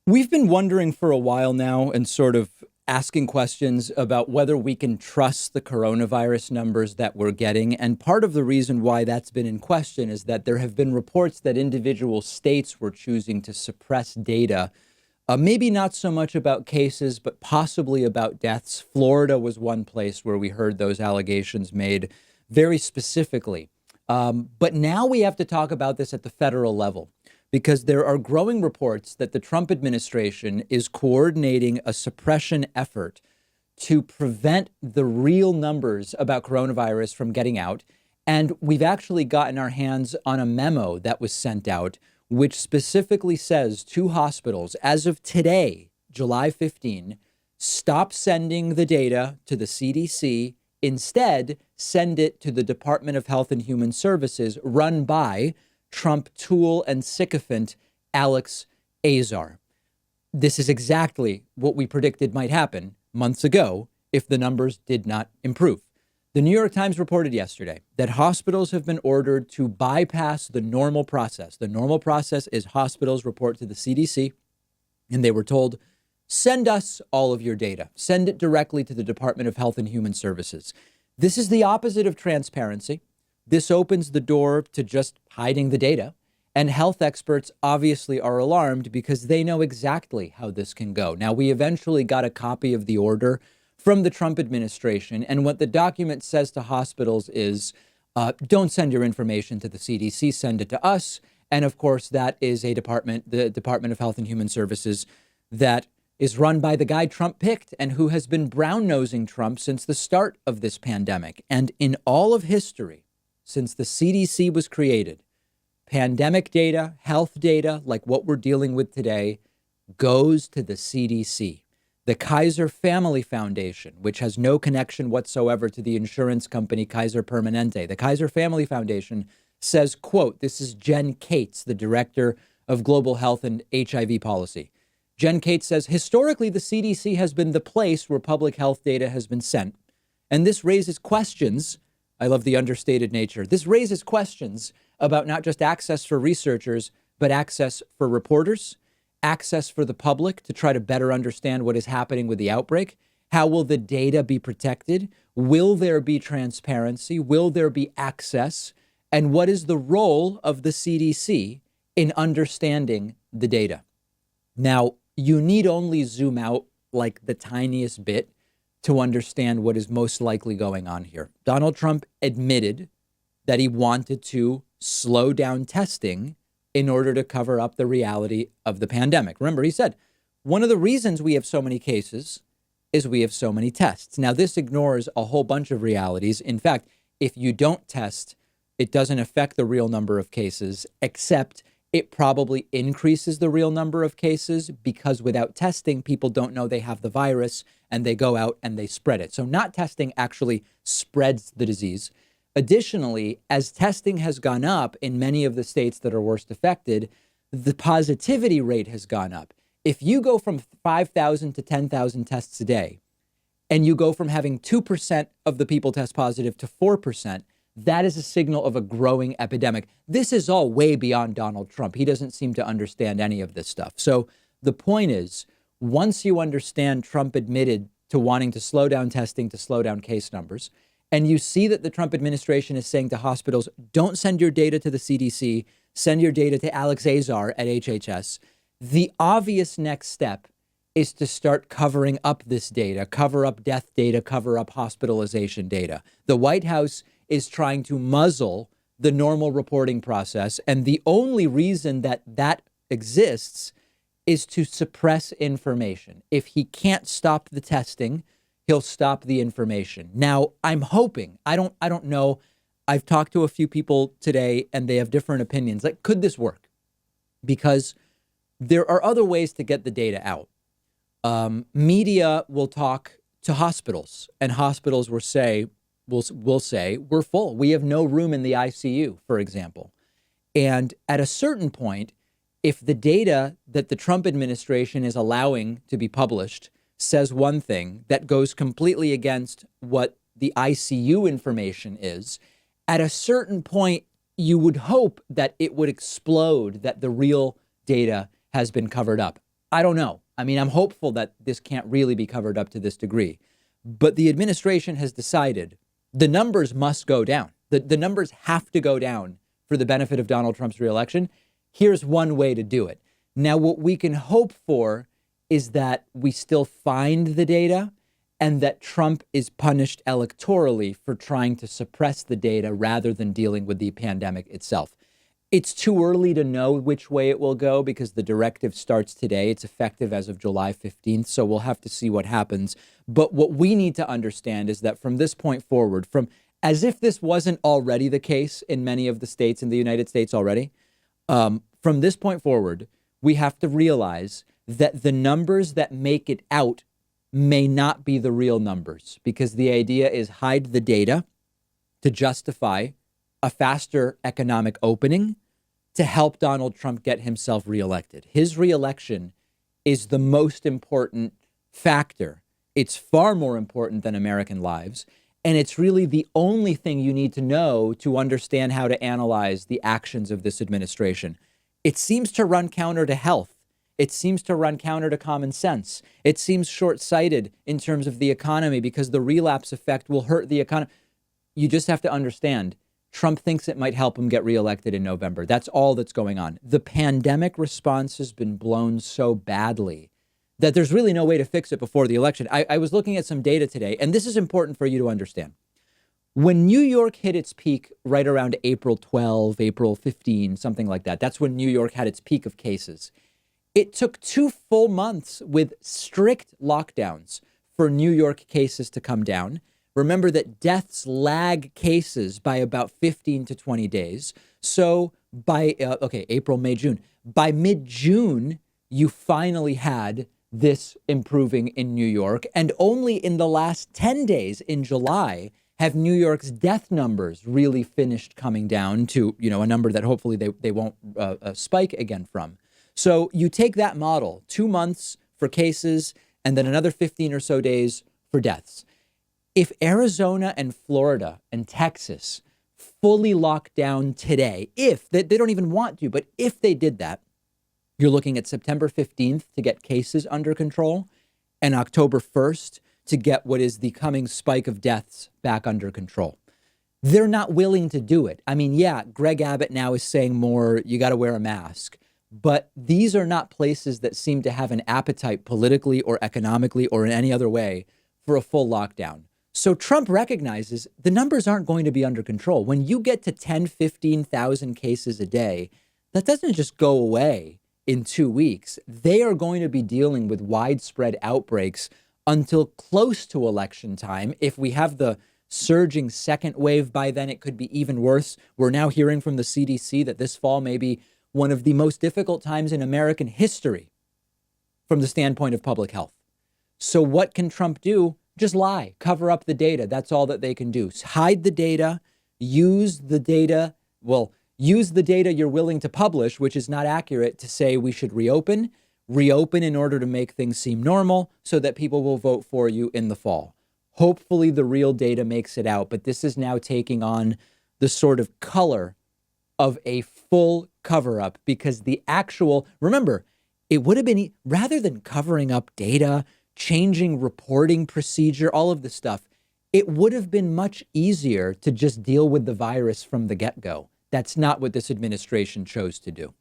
We've been wondering for a while now and sort of asking questions about whether we can trust the coronavirus numbers that we're getting. And part of the reason why that's been in question is that there have been reports that individual states were choosing to suppress data, maybe not so much about cases, but possibly about deaths. Florida was one place where we heard those allegations made very specifically. But now we have to talk about this at the federal level, because there are growing reports that the Trump administration is coordinating a suppression effort to prevent the real numbers about coronavirus from getting out. And we've actually gotten our hands on a memo that was sent out, which specifically says to hospitals, as of today, July 15, stop sending the data to the CDC. Instead, send it to the Department of Health and Human Services, run by Trump tool and sycophant Alex Azar. This is exactly what we predicted might happen months ago if the numbers did not improve. The New York Times reported yesterday that hospitals have been ordered to bypass the normal process. The normal process is hospitals report to the CDC, and they were told, send us all of your data. Send it directly to the Department of Health and Human Services. This is the opposite of transparency. This opens the door to just hiding the data. And health experts obviously are alarmed because they know exactly how this can go. Now, we eventually got a copy of the order from the Trump administration. And what the document says to hospitals is, don't send your information to the CDC, send it to us. And of course, that is a department, the Department of Health and Human Services, that is run by the guy Trump picked and who has been brown-nosing Trump since the start of this pandemic. And in all of history, since the CDC was created, pandemic data, health data, like what we're dealing with today, goes to the CDC. The Kaiser Family Foundation, which has no connection whatsoever to the insurance company Kaiser Permanente. The Kaiser Family Foundation says, quote, this is Jen Cates, the director of global health and HIV policy. Jen Cates says, historically, the CDC has been the place where public health data has been sent. And this raises questions. I love the understated nature. This raises questions about not just access for researchers, but access for reporters, access for the public to try to better understand what is happening with the outbreak. How will the data be protected? Will there be transparency? Will there be access? And what is the role of the CDC in understanding the data? Now, you need only zoom out like the tiniest bit to understand what is most likely going on here. Donald Trump admitted that he wanted to slow down testing in order to cover up the reality of the pandemic. Remember, he said, one of the reasons we have so many cases is we have so many tests. Now, this ignores a whole bunch of realities. In fact, if you don't test, it doesn't affect the real number of cases, except it probably increases the real number of cases because without testing, people don't know they have the virus and they go out and they spread it. So not testing actually spreads the disease. Additionally, as testing has gone up in many of the states that are worst affected, the positivity rate has gone up. If you go from 5,000 to 10,000 tests a day, and you go from having 2% of the people test positive to 4%, that is a signal of a growing epidemic. This is all way beyond Donald Trump. He doesn't seem to understand any of this stuff. So the point is, once you understand Trump admitted to wanting to slow down testing, to slow down case numbers, and you see that the Trump administration is saying to hospitals, don't send your data to the CDC, send your data to Alex Azar at HHS, the obvious next step is to start covering up this data, cover up death data, cover up hospitalization data. The White House is trying to muzzle the normal reporting process. And the only reason that that exists is to suppress information. If he can't stop the testing, he'll stop the information. Now, I'm hoping, I don't know. I've talked to a few people today and they have different opinions. Like, could this work? Because there are other ways to get the data out. Media will talk to hospitals and hospitals will say, we're full. We have no room in the ICU, for example. And at a certain point, if the data that the Trump administration is allowing to be published says one thing that goes completely against what the ICU information is, at a certain point, you would hope that it would explode, that the real data has been covered up. I don't know. I mean, I'm hopeful that this can't really be covered up to this degree. But the administration has decided the numbers must go down. The numbers have to go down for the benefit of Donald Trump's reelection. Here's one way to do it. Now, what we can hope for is that we still find the data and that Trump is punished electorally for trying to suppress the data rather than dealing with the pandemic itself. It's too early to know which way it will go because the directive starts today. It's effective as of July 15th, so we'll have to see what happens. But what we need to understand is that from this point forward, from as if this wasn't already the case in many of the states in the United States already, from this point forward, we have to realize that the numbers that make it out may not be the real numbers because the idea is hide the data to justify a faster economic opening to help Donald Trump get himself reelected. His reelection is the most important factor. It's far more important than American lives. And it's really the only thing you need to know to understand how to analyze the actions of this administration. It seems to run counter to health. It seems to run counter to common sense. It seems short-sighted in terms of the economy because the relapse effect will hurt the economy. You just have to understand, Trump thinks it might help him get reelected in November. That's all that's going on. The pandemic response has been blown so badly that there's really no way to fix it before the election. I was looking at some data today, and this is important for you to understand. When New York hit its peak right around April 12, April 15, something like that, that's when New York had its peak of cases. It took 2 full months with strict lockdowns for New York cases to come down. Remember that deaths lag cases by about 15 to 20 days. So by, April, May, June. By mid-June, you finally had this improving in New York. And only in the last 10 days in July have New York's death numbers really finished coming down to, a number that hopefully they won't spike again from. So you take that model, 2 months for cases and then another 15 or so days for deaths. If Arizona and Florida and Texas fully lock down today, if they don't even want to, but if they did that, you're looking at September 15th to get cases under control and October 1st to get what is the coming spike of deaths back under control. They're not willing to do it. I mean, yeah, Greg Abbott now is saying more, you got to wear a mask. But these are not places that seem to have an appetite politically or economically or in any other way for a full lockdown. So Trump recognizes the numbers aren't going to be under control. When you get to 10, 15,000 cases a day, that doesn't just go away in 2 weeks. They are going to be dealing with widespread outbreaks until close to election time. If we have the surging second wave by then, it could be even worse. We're now hearing from the CDC that this fall may be one of the most difficult times in American history from the standpoint of public health. So what can Trump do? Just lie, cover up the data. That's all that they can do. Hide the data, use the data. Well, use the data you're willing to publish, which is not accurate, to say we should reopen in order to make things seem normal so that people will vote for you in the fall. Hopefully the real data makes it out, but this is now taking on the sort of color of a full cover up because remember, it would have been, rather than covering up data, changing reporting procedure, all of this stuff, it would have been much easier to just deal with the virus from the get-go. That's not what this administration chose to do.